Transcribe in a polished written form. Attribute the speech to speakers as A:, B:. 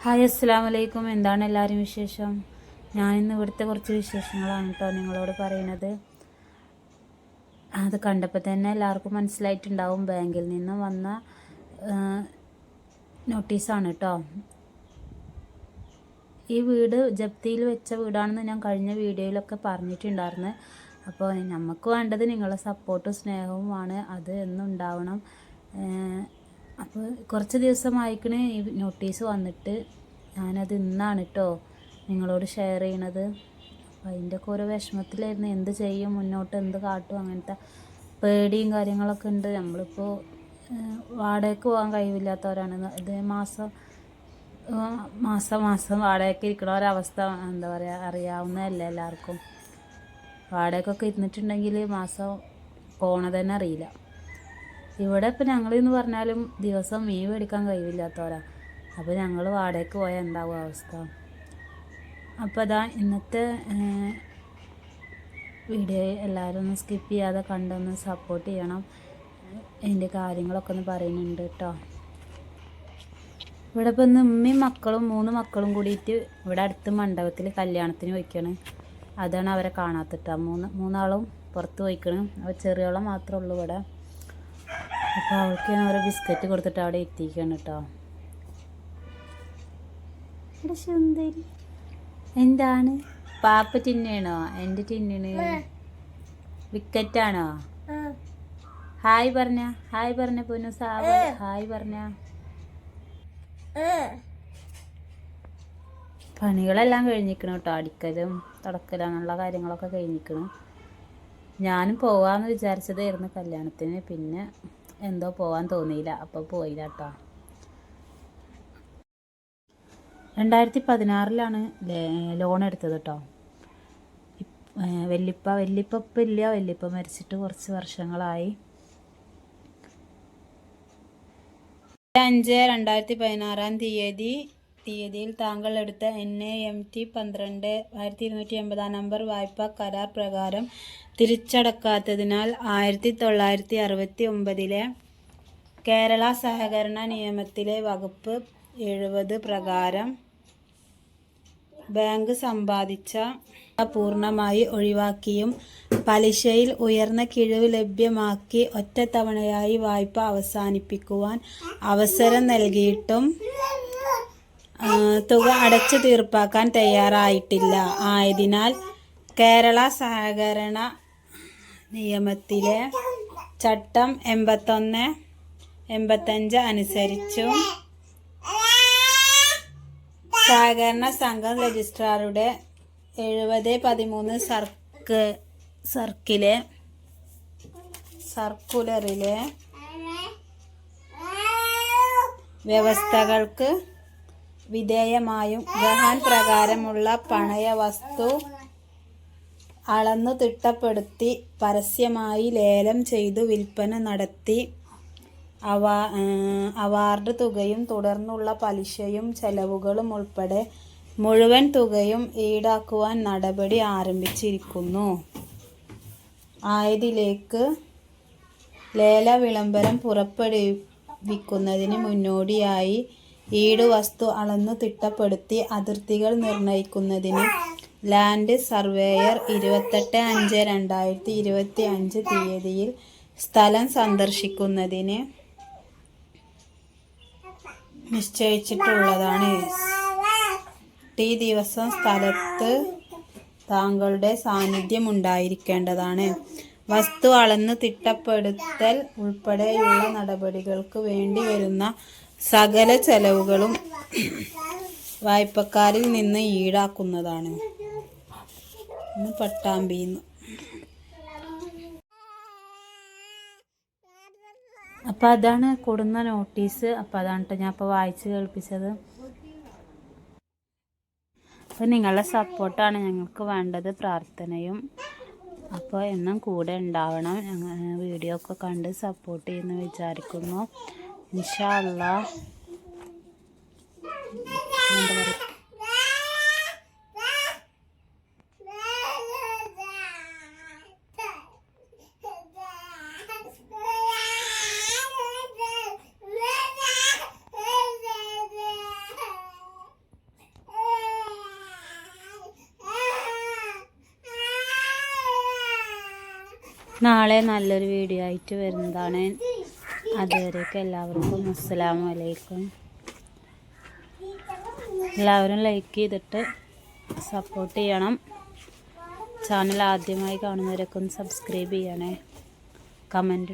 A: Hi അസ്സലാമു അലൈക്കും. എന്താണ് എല്ലാവരും വിശേഷം? ഞാനിന്ന് ഇവിടുത്തെ കുറച്ച് വിശേഷങ്ങളാണ് കേട്ടോ നിങ്ങളോട് പറയുന്നത്. അത് കണ്ടപ്പോൾ തന്നെ എല്ലാവർക്കും മനസ്സിലായിട്ടുണ്ടാവും, ബാങ്കിൽ നിന്നും വന്ന നോട്ടീസാണ് കേട്ടോ. ഈ വീട് ജപ്തിയിൽ വെച്ച വീടാണെന്ന് ഞാൻ കഴിഞ്ഞ വീഡിയോയിലൊക്കെ പറഞ്ഞിട്ടുണ്ടായിരുന്നു. അപ്പോൾ നമുക്ക് വേണ്ടത് നിങ്ങളുടെ സപ്പോർട്ടും സ്നേഹവുമാണ്. അത് എന്നും ഉണ്ടാവണം. അപ്പോൾ കുറച്ച് ദിവസമായിക്കണ് ഈ നോട്ടീസ് വന്നിട്ട്. ഞാനത് ഇന്നാണ് കേട്ടോ നിങ്ങളോട് ഷെയർ ചെയ്യണത്. അപ്പോൾ അതിൻ്റെയൊക്കെ ഓരോ വിഷമത്തിലായിരുന്നു. എന്ത് ചെയ്യും, മുന്നോട്ട് എന്ത് കാട്ടും, അങ്ങനത്തെ പേടിയും കാര്യങ്ങളൊക്കെ ഉണ്ട്. നമ്മളിപ്പോൾ വാടകയ്ക്ക് പോകാൻ കഴിവില്ലാത്തവരാണ്. ഇത് മാസം വാടകയ്ക്ക് ഇരിക്കണ ഒരവസ്ഥ എന്താ പറയുക, അറിയാവുന്നതല്ലേ എല്ലാവർക്കും. വാടകയ്ക്കൊക്കെ ഇരുന്നിട്ടുണ്ടെങ്കിൽ മാസം പോണതന്നെ അറിയില്ല. ഇവിടെ ഇപ്പം ഞങ്ങളെന്ന് പറഞ്ഞാലും ദിവസം മീൻ മേടിക്കാൻ കഴിവില്ലാത്തവരാ. അപ്പോൾ ഞങ്ങൾ വാടകയ്ക്ക് പോയാൽ എന്താവും അവസ്ഥ. അപ്പോൾ അതാ ഇന്നത്തെ വീഡിയോ എല്ലാവരും ഒന്ന് സ്കിപ്പ് ചെയ്യാതെ കണ്ടൊന്ന് സപ്പോർട്ട് ചെയ്യണം. അതിൻ്റെ കാര്യങ്ങളൊക്കെ ഒന്ന് പറയുന്നുണ്ട് കേട്ടോ. ഇവിടെ ഇപ്പം ഇന്ന് ഉമ്മയും മക്കളും 3 മക്കളും കൂടിയിട്ട് ഇവിടെ അടുത്ത് മണ്ഡപത്തിൽ കല്യാണത്തിന് പോയിക്കാണ്. അതാണ് അവരെ കാണാത്തിട്ടാ. മൂന്നാളും പുറത്ത് പോയിക്കണ്. അവർ ചെറിയോളം മാത്രമേ ഉള്ളൂ ഇവിടെ. അപ്പോൾ അവൾക്ക് ഞാൻ ഓരോ ബിസ്ക്കറ്റ് കൊടുത്തിട്ട് അവിടെ എത്തിക്കണം കേട്ടോ. ഇവിടെ സുന്ദരി എന്താണ് പാപ്പ ടിന്നാണോ? എൻ്റെ ടിന്നിന് വിക്കറ്റാണോ? ഹായ് പറഞ്ഞ പൊന്നു സാബ, ഹായ് പറഞ്ഞ. പണികളെല്ലാം കഴിഞ്ഞിരിക്കണം കേട്ടോ. അടിക്കലും തുടക്കലും അങ്ങനെയുള്ള കാര്യങ്ങളൊക്കെ കഴിഞ്ഞിരിക്കണം. ഞാനും പോവാമെന്ന് വിചാരിച്ചതായിരുന്നു കല്യാണത്തിന്. പിന്നെ എന്തോ പോകാൻ തോന്നിയില്ല, അപ്പോൾ പോയില്ല കേട്ടോ. 2016 ലോൺ എടുത്തത് കേട്ടോ. വല്യപ്പ ഇപ്പം ഇല്ല. വല്യപ്പ മരിച്ചിട്ട് കുറച്ച് വർഷങ്ങളായി. 5/2016 തീയതിയിൽ താങ്കൾ എടുത്ത NAMT 12/1280 നമ്പർ വായ്പാ കരാർ പ്രകാരം തിരിച്ചടക്കാത്തതിനാൽ 1969 കേരള സഹകരണ നിയമത്തിലെ വകുപ്പ് 70 പ്രകാരം ബാങ്ക് സമ്പാദിച്ച പൂർണ്ണമായി ഒഴിവാക്കിയും പലിശയിൽ ഉയർന്ന കിഴിവ് ലഭ്യമാക്കി ഒറ്റത്തവണയായി വായ്പ അവസാനിപ്പിക്കുവാൻ അവസരം നൽകിയിട്ടും തുക അടച്ചു തീർപ്പാക്കാൻ തയ്യാറായിട്ടില്ല. ആയതിനാൽ കേരള സഹകരണ നിയമത്തിലെ ചട്ടം 81-85 അനുസരിച്ചും സഹകരണ സംഘം രജിസ്ട്രാറുടെ 70-13 സർക്കുലറിലെ വ്യവസ്ഥകൾക്ക് വിധേയമായും ഗഹാൻ പ്രകാരമുള്ള പണയ വസ്തു അളന്നു തിട്ടപ്പെടുത്തി പരസ്യമായി ലേലം ചെയ്തു വിൽപ്പന നടത്തി അവാർഡ് തുകയും തുടർന്നുള്ള പലിശയും ചെലവുകളും ഉൾപ്പെടെ മുഴുവൻ തുകയും ഈടാക്കുവാൻ നടപടി ആരംഭിച്ചിരിക്കുന്നു. ആയതിലേക്ക് ലേല വിളംബരം പുറപ്പെടുവിക്കുന്നതിന് മുന്നോടിയായി ഈടുവസ്തു അളന്നു തിട്ടപ്പെടുത്തി അതിർത്തികൾ നിർണയിക്കുന്നതിന് ലാൻഡ് സർവേയർ 28/5/2025 തീയതിയിൽ സ്ഥലം സന്ദർശിക്കുന്നതിന് നിശ്ചയിച്ചിട്ടുള്ളതാണ്. ഈ ദിവസം സ്ഥലത്ത് താങ്കളുടെ സാന്നിധ്യം ഉണ്ടായിരിക്കേണ്ടതാണ്. വസ്തു അളന്ന് തിട്ടപ്പെടുത്തൽ ഉൾപ്പെടെയുള്ള നടപടികൾക്ക് വേണ്ടി വരുന്ന സകല ചെലവുകളും വായ്പക്കാരിൽ നിന്ന് ഈടാക്കുന്നതാണ്. പട്ടാമ്പിന്ന്. അപ്പം അതാണ് കൊടുന്ന നോട്ടീസ്. അപ്പം അതാണ് കേട്ടോ ഞാൻ ഇപ്പോൾ വായിച്ച് കേൾപ്പിച്ചത്. അപ്പം നിങ്ങളുടെ സപ്പോർട്ടാണ് ഞങ്ങൾക്ക് വേണ്ടത്, പ്രാർത്ഥനയും. അപ്പോൾ എന്നും കൂടെ ഉണ്ടാവണം. വീഡിയോ ഒക്കെ കണ്ട് സപ്പോർട്ട് ചെയ്യുമെന്ന് വിചാരിക്കുന്നു. ഇൻഷാ അല്ലാഹ്. എന്താ പറയുക, നാളെ നല്ലൊരു വീഡിയോ ആയിട്ട് വരുന്നതാണ്. അതുവരെയൊക്കെ എല്ലാവർക്കും അസ്സലാമു അലൈക്കും. എല്ലാവരും ലൈക്ക് ചെയ്തിട്ട് സപ്പോർട്ട് ചെയ്യണം. ചാനൽ ആദ്യമായി കാണുന്നവരൊക്കെ ഒന്ന് സബ്സ്ക്രൈബ് ചെയ്യണേ. കമൻറ്റ്